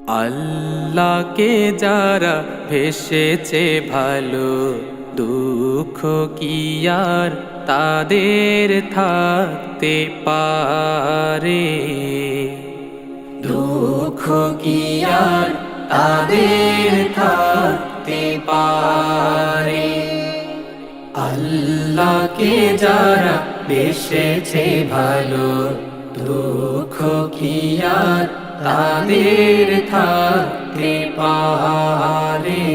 আল্লাহকে যারা ভেসেছে ভালো, দুঃখ কি আর তাদের থাকতে পারে? দুঃখ কি আর তাদের থাকতে পারে? আল্লাহকে যারা বেসেছে ভালো, দুঃখ কি আর তাদের থাকতে পারে?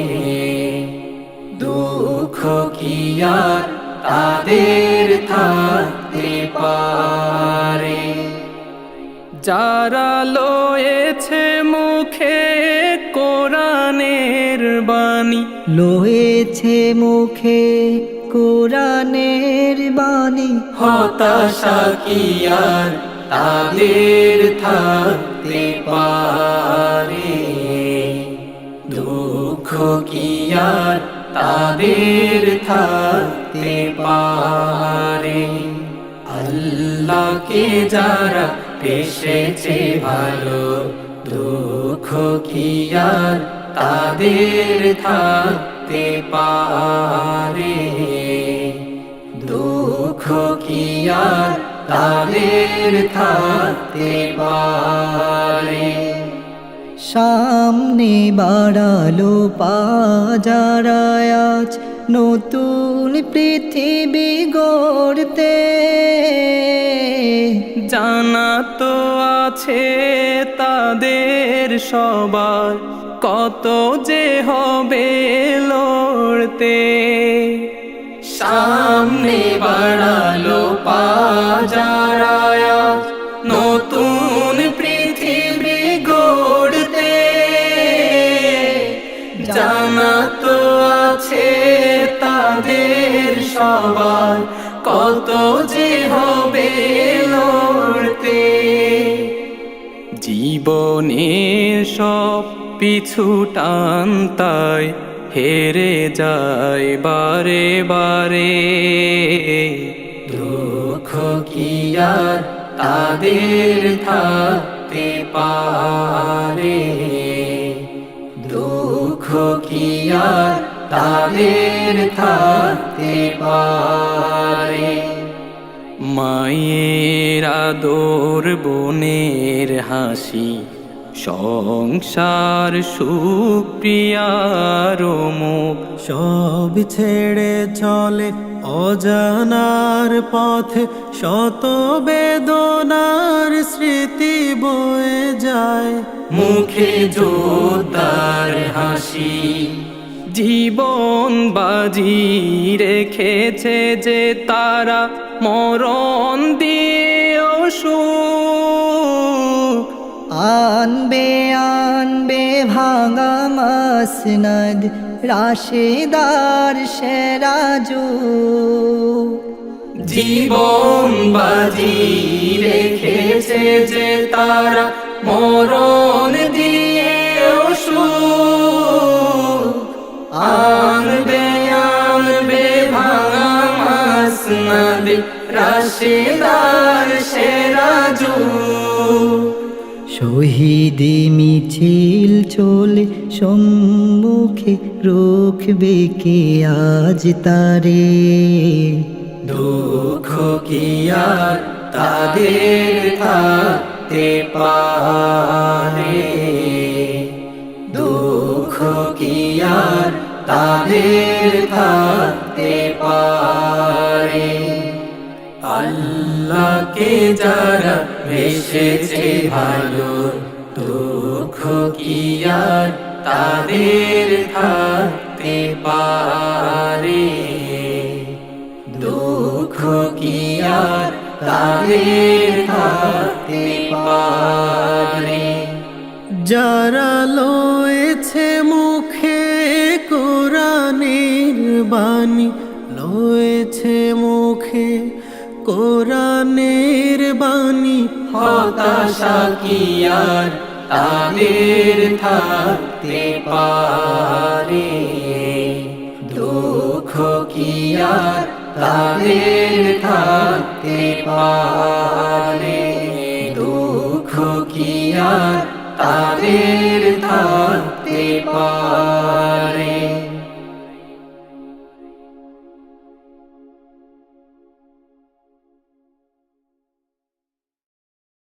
দুঃখ কি আর তাদের থাকতে পারে? যারা লয়েছে মুখে কোরআনের বাণী, লয়েছে মুখে কোরআনের বাণী, হতাশা কি আর তাদের থাকতে পারে? দুঃখ কি আর তাদের থাকতে পারে? আল্লাহকে যারা পেশেছে ভালো, দুঃখ কি আর তাদের থাকতে পারে? দুঃখ কি আর তাদের থাকতে পারে? সামনে বাড়ালো যারা আজ নতুন পৃথিবী গড়তে, জানা তো আছে তাদের সবার কত যে হবে লড়তে। সামনে বাড়ালো যারা আজ নতুন পৃথিবী গড়তে, জানা তো আছে তাদের সবার কত যে হবে লড়তে। জীবনের সব পিছু টানতায় হেরে যায় বারে বারে। দুঃখ কি আর তাদের থাকতে পারে? দুঃখ কি আর তাদের থাকতে পারে? মায়ের আদর, বোনের হাসি, সংসার সুপ্রিয়ার মুখ, সব ছেড়ে চলে অজানার পথে, শত বেদনার স্মৃতি বয়ে যায়। মুখে যোদ্ধার হাসি, জীবন বাজি রেখেছে যে তারা মরণ দিয়েও সুখ। আনবে আনবে ভাঙা মাসনদ, রাশেদার সেরাজু, জীবন বাজি রেখেছে যে তারা মরণ দিয়েও সুখ। আনবে আনবে ভাঙা মাসনদ, রাশেদার সেরাজু। শহীদি মিছিল চলে সম্মুখে, রুখবে কে আজ তারে? দুঃখ কি আর তাদের থাকতে পারে? দুঃখ কি আর তাদের থাকতে পারে? আল্লাহকে যারা ভেসেছে ভালো, দুঃখ কি আর তাদের থাকতে পারে? দুঃখ কি আর তাদের থাকতে পারে? যারা লয়েছে মুখে কোরআনের বাণী, লয়েছে মুখে কোরআনের বাণী, হতাশা কি আর তাদের থাকতে পারে? দুঃখ কি আর তাদের থাকতে পারে? দুঃখ কি আর তাদের থাকতে পারে।